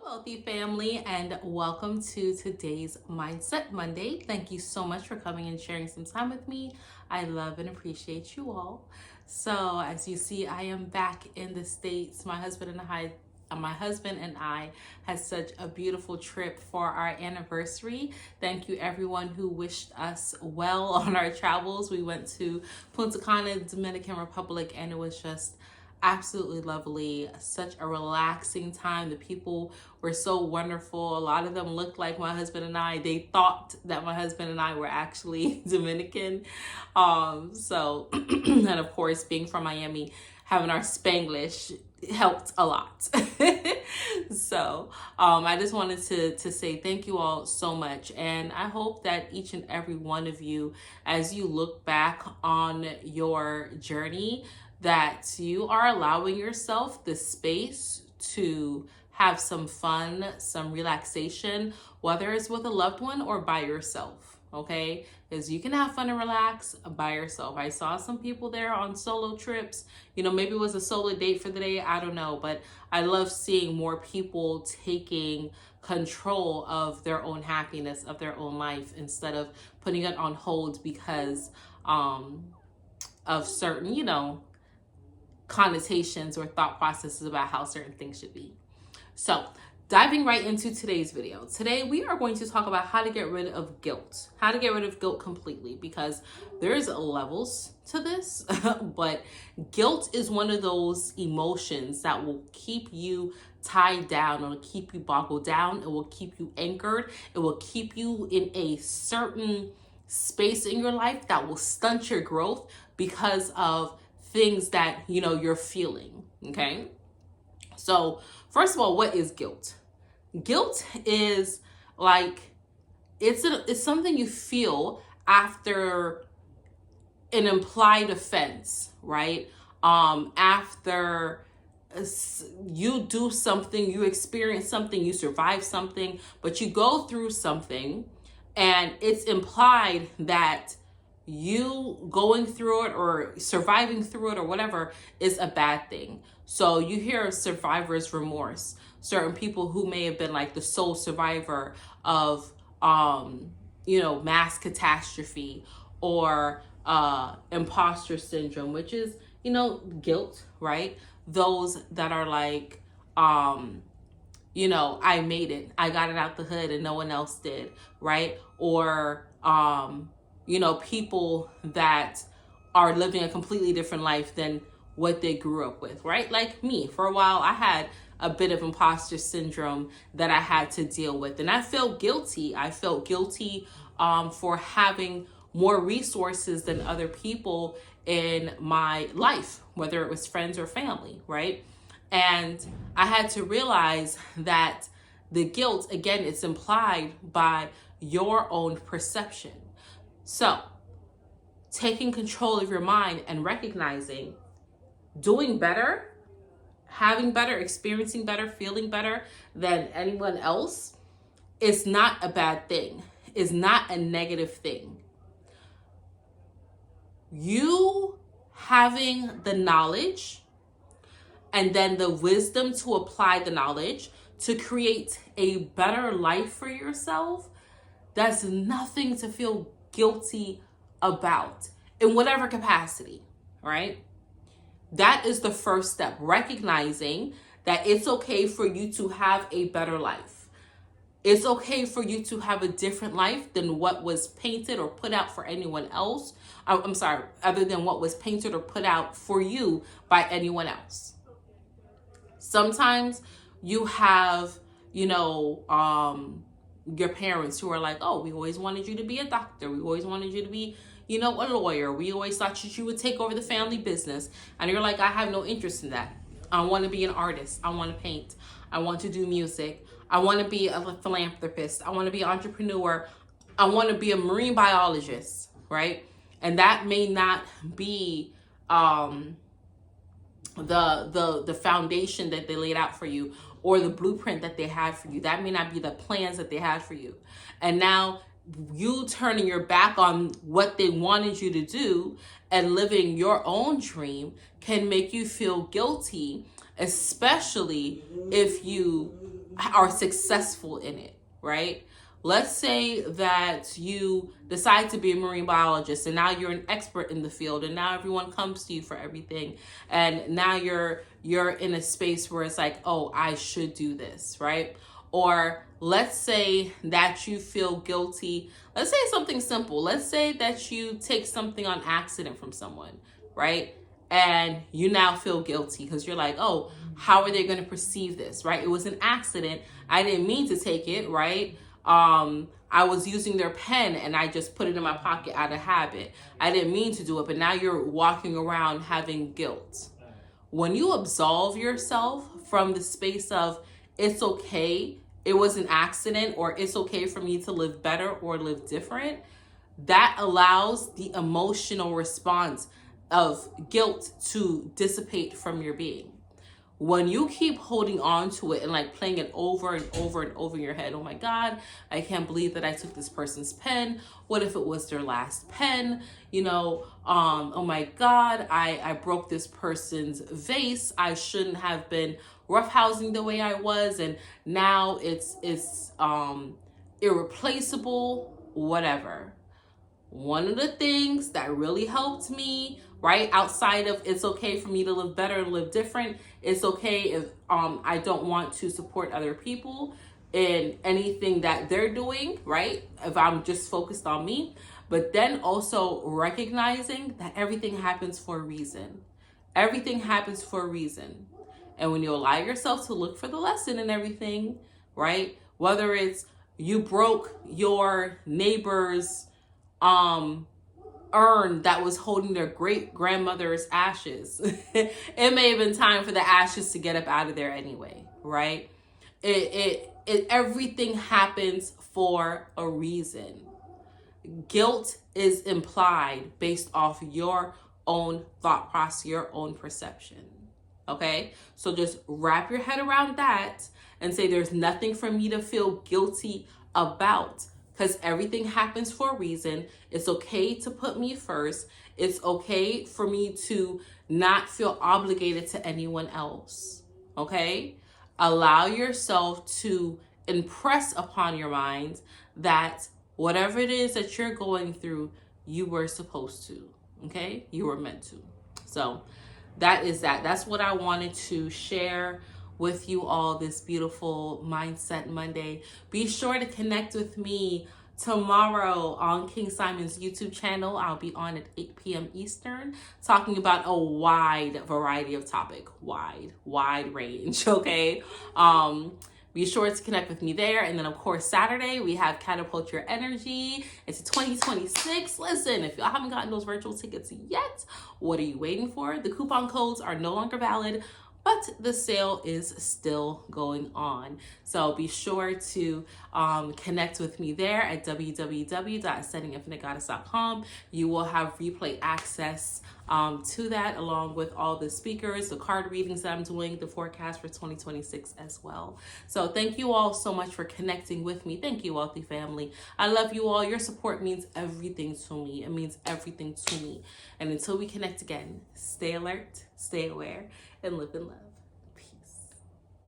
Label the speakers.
Speaker 1: Wealthy family, and welcome to today's Mindset Monday. Thank you so much for coming and sharing some time with me. I love and appreciate you all. So, as you see, I am back in the States. My husband and I had such a beautiful trip for our anniversary. Thank you everyone who wished us well on our travels. We went to Punta Cana, Dominican Republic, and it was just absolutely lovely. Such a relaxing time. The people were so wonderful. A lot of them looked like my husband and I. They thought that my husband and I were actually Dominican. And of course, being from Miami, having our Spanglish helped a lot. I just wanted to say thank you all so much. And I hope that each and every one of you, as you look back on your journey, that you are allowing yourself the space to have some fun, some relaxation, whether it's with a loved one or by yourself, okay? Because you can have fun and relax by yourself. I saw some people there on solo trips. Maybe it was a solo date for the day, I don't know. But I love seeing more people taking control of their own happiness, of their own life, instead of putting it on hold because of certain, connotations or thought processes about how certain things should be. So, diving right into today's video. Today, we are going to talk about how to get rid of guilt. How to get rid of guilt completely, because there's levels to this, but guilt is one of those emotions that will keep you tied down, it will keep you boggled down, it will keep you anchored, it will keep you in a certain space in your life that will stunt your growth because of things that you're feeling. Okay, so first of all, what is guilt? Guilt is like it's something you feel after an implied offense, right? After you do something, you experience something, you survive something, but you go through something and it's implied that you going through it or surviving through it or whatever is a bad thing. So you hear of survivor's remorse, certain people who may have been like the sole survivor of mass catastrophe or imposter syndrome, which is guilt, right? Those that are like I made it, I got it out the hood and no one else did, right? Or people that are living a completely different life than what they grew up with, right? Like me, for a while, I had a bit of imposter syndrome that I had to deal with. And I felt guilty. I felt guilty for having more resources than other people in my life, whether it was friends or family, right? And I had to realize that the guilt, again, it's implied by your own perception. So, taking control of your mind and recognizing doing better, having better, experiencing better, feeling better than anyone else is not a bad thing, is not a negative thing. You having the knowledge and then the wisdom to apply the knowledge to create a better life for yourself, that's nothing to feel guilty about in whatever capacity, right? That is the first step, recognizing that it's okay for you to have a better life. It's okay for you to have a different life than what was painted or put out for anyone else. Other than what was painted or put out for you by anyone else. Sometimes you have, your parents who are like, oh, we always wanted you to be a doctor. We always wanted you to be, a lawyer. We always thought that you would take over the family business. And you're like, I have no interest in that. I want to be an artist. I want to paint. I want to do music. I want to be a philanthropist. I want to be an entrepreneur. I want to be a marine biologist, right? And that may not be the foundation that they laid out for you, or the blueprint that they had for you. That may not be the plans that they had for you. And now you turning your back on what they wanted you to do and living your own dream can make you feel guilty, especially if you are successful in it, right? Let's say that you decide to be a marine biologist and now you're an expert in the field and now everyone comes to you for everything. And now you're in a space where it's like, oh, I should do this, right? Or let's say that you feel guilty. Let's say something simple. Let's say that you take something on accident from someone, right? And you now feel guilty because you're like, oh, how are they going to perceive this, right? It was an accident. I didn't mean to take it, right? I was using their pen and I just put it in my pocket out of habit. I didn't mean to do it, but now you're walking around having guilt. When you absolve yourself from the space of it's okay, it was an accident, or it's okay for me to live better or live different, that allows the emotional response of guilt to dissipate from your being. When you keep holding on to it and like playing it over and over and over in your head, oh my God, I can't believe that I took this person's pen. What if it was their last pen? Oh my God, I broke this person's vase. I shouldn't have been roughhousing the way I was, and now it's irreplaceable, whatever. One of the things that really helped me, right, outside of it's okay for me to live better and live different, it's okay if I don't want to support other people in anything that they're doing, right, if I'm just focused on me, but then also recognizing that everything happens for a reason. Everything happens for a reason. And when you allow yourself to look for the lesson in everything, right, whether it's you broke your neighbor's urn that was holding their great grandmother's ashes. It may have been time for the ashes to get up out of there anyway, right? Everything happens for a reason. Guilt is implied based off your own thought process, your own perception. Okay? So just wrap your head around that and say there's nothing for me to feel guilty about, because everything happens for a reason. It's okay to put me first. It's okay for me to not feel obligated to anyone else. Okay? Allow yourself to impress upon your mind that whatever it is that you're going through, you were supposed to. Okay? You were meant to. So that is that. That's what I wanted to share with you all this beautiful Mindset Monday. Be sure to connect with me tomorrow on King Simon's YouTube channel. I'll be on at 8 p.m. Eastern talking about a wide variety of topic, wide range, okay? Be sure to connect with me there. And then, of course, Saturday, we have Catapult Your Energy into 2026. Listen, if y'all haven't gotten those virtual tickets yet, what are you waiting for? The coupon codes are no longer valid, but the sale is still going on. So be sure to connect with me there at www.ascendinginfinitegoddess.com. You will have replay access to that, along with all the speakers, the card readings that I'm doing, the forecast for 2026 as well. So thank you all so much for connecting with me. Thank you, Wealthy Family. I love you all. Your support means everything to me. It means everything to me. And until we connect again, stay alert, stay aware, and live in love.